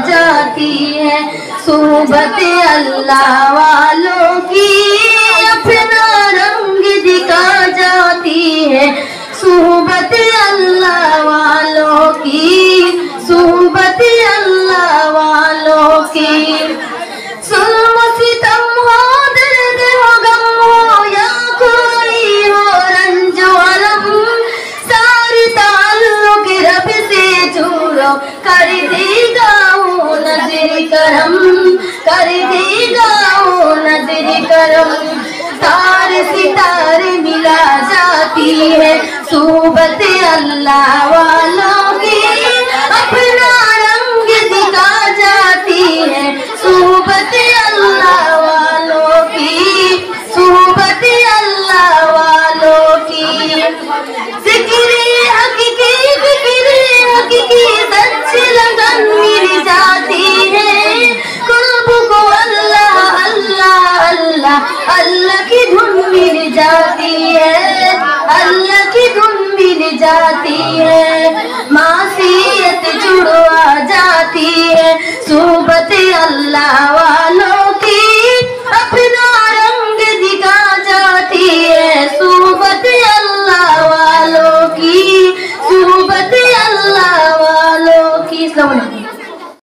जाती है। सोहबत अल्लाह वालों की अपना रंग दिखा जाती है। सोहबत अल्लाह वालों की, सोहबत अल्लाह वालों की। जुल्म सितम हो, दर्द हो, गम हो या कोई हो रंज अलम, सारे ताल्लुक रब से जोड़ो, कर देगा वो नजर करम, कर देगा वो नजर करम। तार सितारे मिला जाती है सोहबत अल्लाह वालों की, अपना रंग दिखा जाती है। सोहबत अल्लाह वालों की, सोहबत अल्लाह वालों की। ज़िक्र हकीकी, ज़िक्र हकीकी सच लगन मिल जाती है। कुल्ब को अल्लाह अल्लाह अल्लाह अल्लाह की धुन मिल जाती है, अल्लाह की धुन मिल जाती है। मासियत जुड़वा जाती है सोहबत अल्लाह वालों